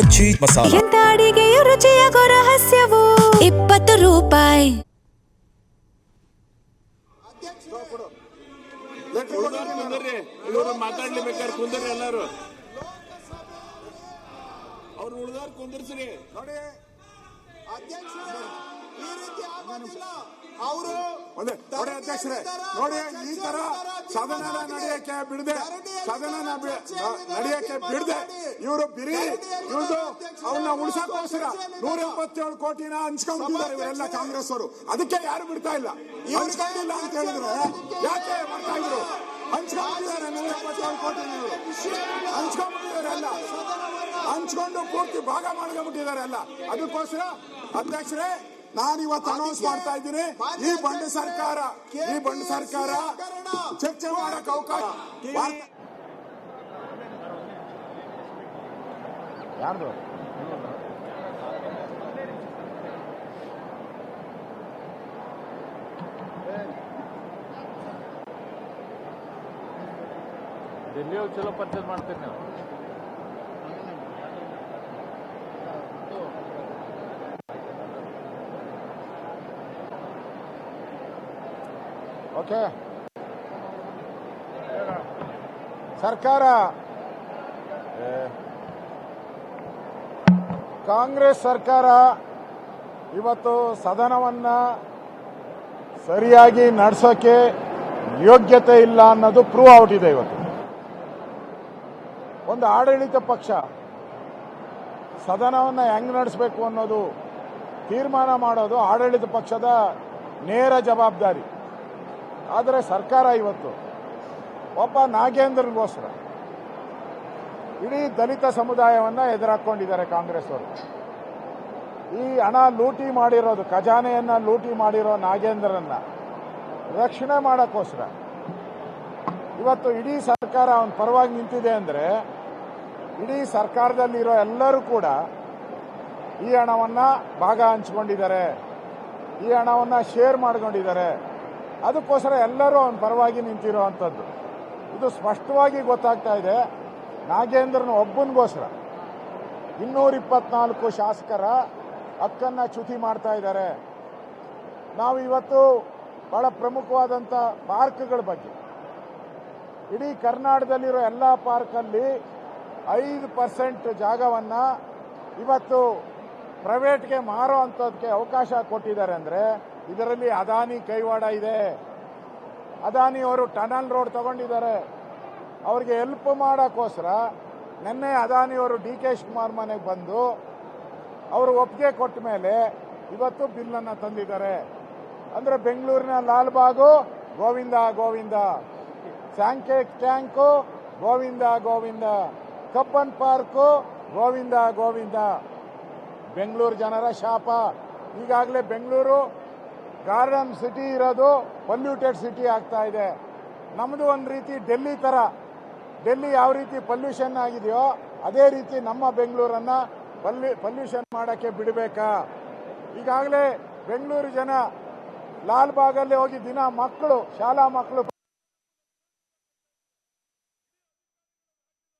ಮಚ್ಚಿ ಮಸಾಲ. ಎಂತ ಅಡಿಗೆಯ ರುಚಿಯಾಗೋ ರಹಸ್ಯವು 20 ರೂಪಾಯಿ. ಮಾತಾಡ್ಲಿಬೇಕಾದ್ರೆ ಕುಂದರಿ ಎಲ್ಲಾರು ಅವ್ರು ಉಳಿದವ್ರು ಕುಂದರ್ಸ್ರಿ ನೋಡಿ ಅಧ್ಯಕ್ಷರೇ ಈ ರೀತಿ ಆಗೋದಿಲ್ಲ. ಅವರು ನೋಡಿ ಅಧ್ಯಕ್ಷರೇ ನೋಡಿ ಈ ತರ ಸದನ ನಡೆಯಕ್ಕೆ ಬಿಡದೆ ಇವರು ಬಿರಿ ಇವ್ರದ್ದು ಅವನ್ನ ಉಳಿಸಕ್ಕೋಸ್ಕರ 177 ಕೋಟಿನ ಹಂಚ್ಕೊಂಡಿದ್ದಾರೆ ಇವರೆಲ್ಲ ಕಾಂಗ್ರೆಸ್ ಅವರು. ಅದಕ್ಕೆ ಯಾರು ಬಿಡ್ತಾ ಇಲ್ಲ. ಹಂಚ್ಕೊಂಡಿಲ್ಲ ಅಂತ ಹೇಳಿದ್ರೆ ಯಾಕೆ ಮಾಡ್ತಾ ಇದ್ರು? ಹಂಚ್ಕೊಂಡಿದ್ದಾರೆ 177 ಕೋಟಿ ಹಂಚ್ಕೊಂಡ್ಬಿಟ್ಟಿದ್ದಾರೆ ಎಲ್ಲ. ಹಂಚ್ಕೊಂಡು ಪೂರ್ತಿ ಭಾಗ ಮಾಡ್ಕೊಂಡ್ಬಿಟ್ಟಿದ್ದಾರೆ ಎಲ್ಲ. ಅದಕ್ಕೋಸ್ಕರ ಅಧ್ಯಕ್ಷರೇ ನಾನು ಇವತ್ತು ಅನೌನ್ಸ್ ಮಾಡ್ತಾ ಇದ್ದೀನಿ, ಈ ಬಂಡ ಸರ್ಕಾರ ಚರ್ಚೆ ಮಾಡಕ್ ಅವಕಾಶ ಯಾರ್ದು ಡೆಲ್ಲಿ ಚಲೋ ಪರ್ಚೇಸ್ ಮಾಡ್ತೀರಿ ನೀವು. ಓಕೆ, ಸರ್ಕಾರ ಕಾಂಗ್ರೆಸ್ ಸರ್ಕಾರ ಇವತ್ತು ಸದನವನ್ನ ಸರಿಯಾಗಿ ನಡೆಸೋಕೆ ಯೋಗ್ಯತೆ ಇಲ್ಲ ಅನ್ನೋದು ಪ್ರೂವ್ ಔಟ್ ಇದೆ. ಇವತ್ತು ಒಂದು ಆಡಳಿತ ಪಕ್ಷ ಸದನವನ್ನು ಹೆಂಗ್ ನಡೆಸಬೇಕು ಅನ್ನೋದು ತೀರ್ಮಾನ ಮಾಡೋದು ಆಡಳಿತ ಪಕ್ಷದ ನೇರ ಜವಾಬ್ದಾರಿ. ಆದರೆ ಸರ್ಕಾರ ಇವತ್ತು ಒಬ್ಬ ನಾಗೇಂದ್ರನಿಗೋಸ್ಕರ ಇಡೀ ದಲಿತ ಸಮುದಾಯವನ್ನು ಎದುರಾಕೊಂಡಿದ್ದಾರೆ ಕಾಂಗ್ರೆಸ್ ಅವರು. ಈ ಹಣ ಲೂಟಿ ಮಾಡಿರೋದು, ಖಜಾನೆಯನ್ನ ಲೂಟಿ ಮಾಡಿರೋ ನಾಗೇಂದ್ರನ್ನ ರಕ್ಷಣೆ ಮಾಡೋಕ್ಕೋಸ್ಕರ ಇವತ್ತು ಇಡೀ ಸರ್ಕಾರ ಅವನ ಪರವಾಗಿ ನಿಂತಿದೆ ಅಂದರೆ ಇಡೀ ಸರ್ಕಾರದಲ್ಲಿರೋ ಎಲ್ಲರೂ ಕೂಡ ಈ ಹಣವನ್ನು ಭಾಗ ಹಂಚ್ಕೊಂಡಿದ್ದಾರೆ, ಈ ಹಣವನ್ನು ಶೇರ್ ಮಾಡ್ಕೊಂಡಿದ್ದಾರೆ. ಅದಕ್ಕೋಸ್ಕರ ಎಲ್ಲರೂ ಅವನ ಪರವಾಗಿ ನಿಂತಿರೋ ಅಂಥದ್ದು ಇದು ಸ್ಪಷ್ಟವಾಗಿ ಗೊತ್ತಾಗ್ತಾ ಇದೆ. ನಾಗೇಂದ್ರನ ಒಬ್ಬನಿಗೋಸ್ಕರ 224 ಶಾಸಕರ ಹಕ್ಕನ್ನು ಚ್ಯುತಿ ಮಾಡ್ತಾ ಇದ್ದಾರೆ. ನಾವು ಇವತ್ತು ಬಹಳ ಪ್ರಮುಖವಾದಂಥ ಪಾರ್ಕ್ಗಳ ಬಗ್ಗೆ, ಇಡೀ ಕರ್ನಾಟಕದಲ್ಲಿರೋ ಎಲ್ಲ ಪಾರ್ಕಲ್ಲಿ 5% ಜಾಗವನ್ನು ಇವತ್ತು ಪ್ರೈವೇಟ್ಗೆ ಮಾರೋ ಅಂಥದ್ದಕ್ಕೆ ಅವಕಾಶ ಕೊಟ್ಟಿದ್ದಾರೆ. ಅಂದರೆ ಇದರಲ್ಲಿ ಅದಾನಿ ಕೈವಾಡ ಇದೆ. ಅದಾನಿ ಅವರು ಟನಲ್ ರೋಡ್ ತಗೊಂಡಿದ್ದಾರೆ. ಅವ್ರಿಗೆ ಹೆಲ್ಪ್ ಮಾಡೋಕ್ಕೋಸ್ಕರ ನಿನ್ನೆ ಅದಾನಿಯವರು ಡಿ.ಕೆ. ಶಿವಕುಮಾರ್ ಮನೆಗೆ ಬಂದು ಅವರು ಒಪ್ಪಿಗೆ ಕೊಟ್ಟ ಮೇಲೆ ಇವತ್ತು ಬಿಲ್ಲನ್ನು ತಂದಿದ್ದಾರೆ. ಅಂದರೆ ಬೆಂಗಳೂರಿನ ಲಾಲ್ಬಾಗು ಗೋವಿಂದ ಗೋವಿಂದ, ಸ್ಯಾಂಕೆ ಟ್ಯಾಂಕು ಗೋವಿಂದ ಗೋವಿಂದ, ಕಬ್ಬನ್ ಪಾರ್ಕು ಗೋವಿಂದ ಗೋವಿಂದ. ಬೆಂಗಳೂರು ಜನರ ಶಾಪ. ಈಗಾಗಲೇ ಬೆಂಗಳೂರು ಗಾರ್ಡನ್ ಸಿಟಿ ಇರೋದು ಪೊಲ್ಯೂಟೆಡ್ ಸಿಟಿ ಆಗ್ತಾ ಇದೆ. ನಮ್ಮದು ಒಂದು ರೀತಿ ಡೆಲ್ಲಿ ಥರ. ಡೆಲ್ಲಿ ಯಾವ ರೀತಿ ಪೊಲ್ಯೂಷನ್ ಆಗಿದೆಯೋ ಅದೇ ರೀತಿ ನಮ್ಮ ಬೆಂಗಳೂರನ್ನು ಪೊಲ್ಯೂಷನ್ ಮಾಡೋಕ್ಕೆ ಬಿಡಬೇಕಾ? ಈಗಾಗಲೇ ಬೆಂಗಳೂರು ಜನ ಲಾಲ್ಬಾಗಲ್ಲಿ ಹೋಗಿ ದಿನ ಮಕ್ಕಳು, ಶಾಲಾ ಮಕ್ಕಳು